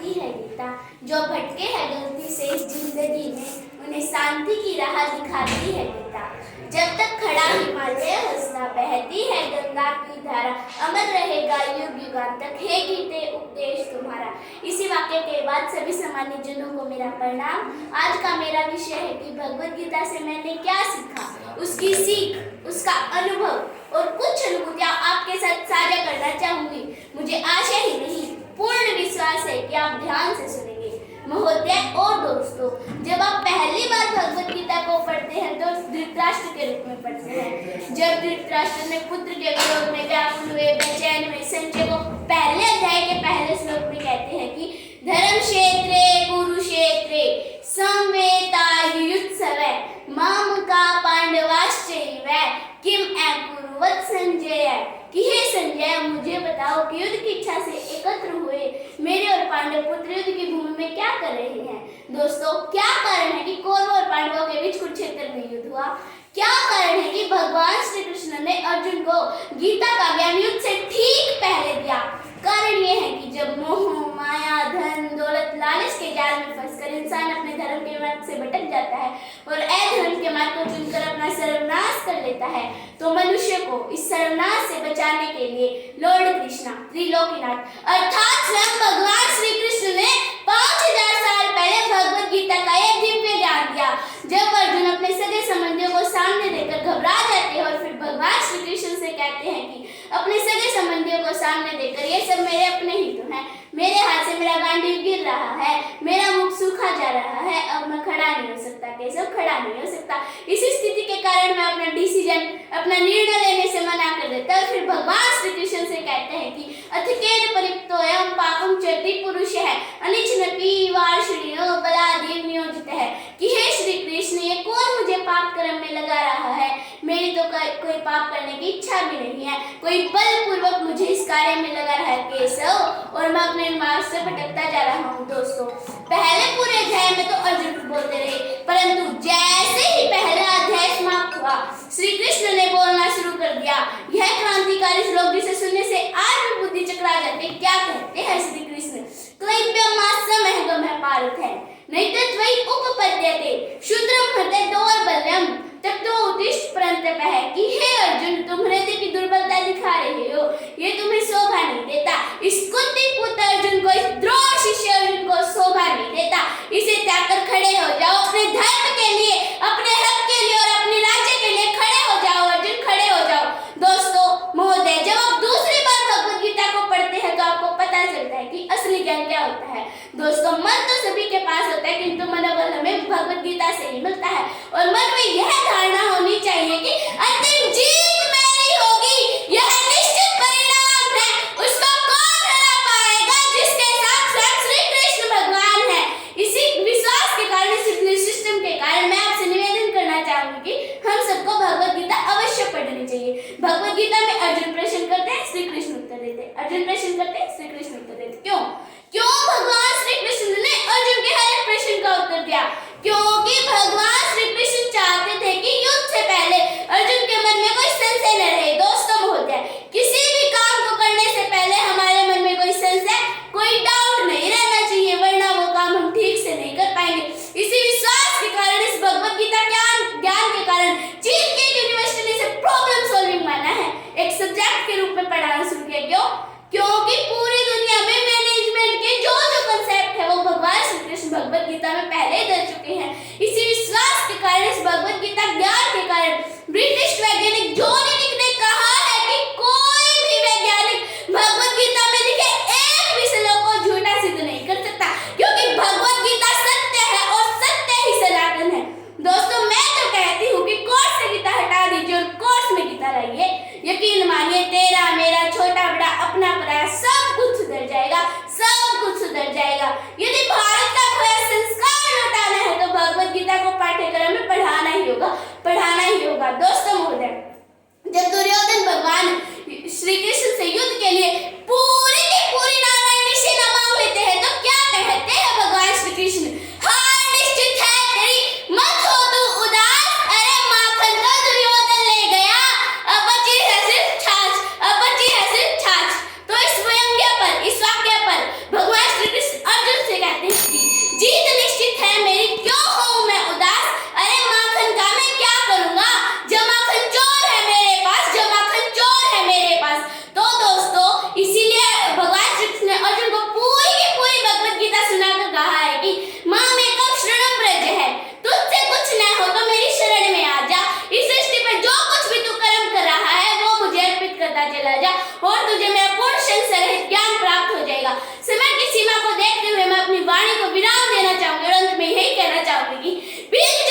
है गीता। जो भटके हैं गलती से इस जिंदगी में, उन्हें शांति की राह दिखाती है गीता। जब तक खड़ा हिमालय हंसता, बहती है गंगा की धारा, अमर रहेगा युग युगांतक है गीते उपदेश तुम्हारा। इसी वाक्य के बाद सभी सामान्य जनों को मेरा प्रणाम। आज का मेरा विषय है कि भगवद गीता से मैंने क्या सीखा, उसकी सीख, उसका अनुभव और कुछ अनुभूतियां आपके साथ साझा करना चाहूंगी। मुझे आशा ही नहीं, पूर्ण विश्वास है कि आप ध्यान से सुनेंगे। महोदय और दोस्तों, जब आप पहली बार भगवद गीता को पढ़ते हैं तो धृतराष्ट्र के रूप में पढ़ते हैं। जब धृतराष्ट्र ने पुत्र के विरोध में व्याकुल हुए, बेचैन हुए, संजय को पहले अध्याय के पहले श्लोक में कहते हैं कि धर्म क्षेत्रे कुरुक्षेत्रे संवेतायुत्सवे मामका पांडवाश्चैव किम अकुर्वत संजय। कि हे संजय, मुझे बताओ कि युद्ध की इच्छा से एकत्र हुए मेरे और पांडव पुत्र युद्ध की भूमि में क्या कर रहे हैं। दोस्तों, क्या कारण है कि कौरवों और पांडवों के बीच कुरुक्षेत्र में युद्ध हुआ? क्या कारण है कि भगवान श्री कृष्ण ने अर्जुन को गीता का ज्ञान युद्ध से ठीक पहले दिया? कारण यह है कि जब मोह, माया, धन, दौलत, लालच के जाल में फंसकर इंसान अपने धर्म के मार्ग से भटक जाता है और अधर्म के मार्ग को चुनकर अपना सर्वनाश कर लेता है, तो मनुष्य को इस सर्वनाश से बचाने के लिए लॉर्ड कृष्णा, त्रिलोकीनाथ अर्थात स्वयं भगवान श्री कृष्ण ने 5000 साल पहले भगवद गीता का एक दिव्य ज्ञान दिया। जब अर्जुन अपने सगे संबंधियों को सामने देखकर घबरा जाते हैं और फिर भगवान श्री कृष्ण से कहते हैं कि अपने सगे संबंधियों को सामने देखकर ये सब मेरे अपने ही तो हैं, मेरे हाथ से मेरा गांडीव गिर रहा है, मेरा मुख सूखा जा रहा है, अब मैं खड़ा नहीं हो सकता, केशव खड़ा नहीं हो सकता। इसी स्थिति के कारण मैं अपना डिसीजन, अपना निर्णय लेने से मना कर देता और फिर भगवान श्री कृष्ण से कहते हैं कि अथकेत परिप्तो एवं पापम चरति पुरुष है अनिच्छनपि वार्षणियो बलादि नियोजित है। कि हे श्री कृष्ण, ये कौन मुझे पाप कर्म में लगा रहा है? मेरी तो कोई पाप करने की इच्छा भी नहीं है, कोई बलपूर्वक मुझे इस कार्य में लगा रहा है केशव, और मैं अपने मार्ग से भटकता जा रहा हूँ। दोस्तों, पहले पूरे अध्याय में तो अर्जुन बोलते रहे, परंतु जैसे ही पहला अध्याय समाप्त हुआ, श्री कृष्ण ने बोलना शुरू कर दिया। यह क्रांतिकारी श्लोक जिसे सुनने से आज भी बुद्धि चकरा जाती है। क्या कहते हैं श्री कृष्ण? क्लैप्यमासमहगम पार्थ है नैतत्वै उपपद्यते शूद्रम हते दौर्बल्यम ततो उत्तिष्ठ परंतप है। कि हे अर्जुन, तुम हृदय की दुर्बलता दिखा रहे हो, ये तुम्हें शोभा नहीं देता। इस कुंती पुत्र अर्जुन को, इस द्रोण शिष्य अर्जुन को शोभा नहीं देता। इसे त्याग कर खड़े हो जाओ, अपने धर्म के लिए, अपने हक के लिए और अपने राज्य के लिए खड़े हो जाओ अर्जुन, खड़े हो जाओ। दोस्तों महोदय, जब आप दूसरी बार भगवद गीता को पढ़ते हैं तो आपको पता चलता है कि असली ज्ञान क्या होता है। दोस्तों, मन तो सभी के पास होता है, किंतु मनोबल हमें भगवद गीता से ही मिलता है। और मन में यह धारणा होनी चाहिए कि अंतिम जीत मेरी होगी, यह निश्चित परिणाम है, उसको कौन हरा पाएगा? जिसके साथ स्वयं श्री कृष्ण भगवान है। इसी विश्वास के कारण, इस सिस्टम के कारण मैं आपसे निवेदन करना चाहूंगी कि हम सबको भगवद गीता अवश्य पढ़नी चाहिए। भगवद गीता में अर्जुन प्रश्न करते हैं, श्री कृष्ण उत्तर देते हैं, अर्जुन प्रश्न करते हैं, श्री कृष्ण उत्तर देते। क्यों भगवान श्री कृष्ण ने अर्जुन के हर एक प्रश्न का उत्तर दिया? क्योंकि भगवान श्री कृष्ण चाहते थे कि युद्ध से पहले अर्जुन के मन में कोई संशय न रहे। दोस्तों महोदय, किसी भी काम को करने से पहले हमारे मन में कोई संशय, कोई डाउट नहीं रहना चाहिए, वरना वो काम हम ठीक से नहीं कर पाएंगे। इसी विश्वास के कारण, इस भगवद गीता ज्ञान के कारण चीन की यूनिवर्सिटी ने इसे प्रॉब्लम सॉल्विंग माना है, एक सब्जेक्ट के रूप में पढ़ाना शुरू किया। क्योंकि पूरी दुनिया में मैनेजमेंट के जो कंसेप्ट है वो भगवान श्री कृष्ण भगवद गीता में पहले ही दे चुके हैं। इसी विश्वास के कारण, इस भगवद गीता ज्ञान के कारण ब्रिटिश वैज्ञानिक जॉन यूनिक ने कहा है कि कोई भी वैज्ञानिक भगवद गीता में लिखे एक भी श्लोक को झूठा सिद्ध नहीं कर सकता, क्योंकि भगवद गीता सत्य है और सत्य ही सनातन है। दोस्तों, मैं तो कहती हूँ कि कोर्स से गीता हटा दीजिए और कोर्स में गीता लाइए। यकीन मानिए, तेरा मेरा, छोटा बड़ा, अपना पराया, सब और तुझे मेरा पूर्ण संशय रहित ज्ञान प्राप्त हो जाएगा। समय की सीमा को देखते हुए मैं अपनी वाणी को विराम देना चाहूंगी और अंत में यही कहना चाहूंगी कि बीत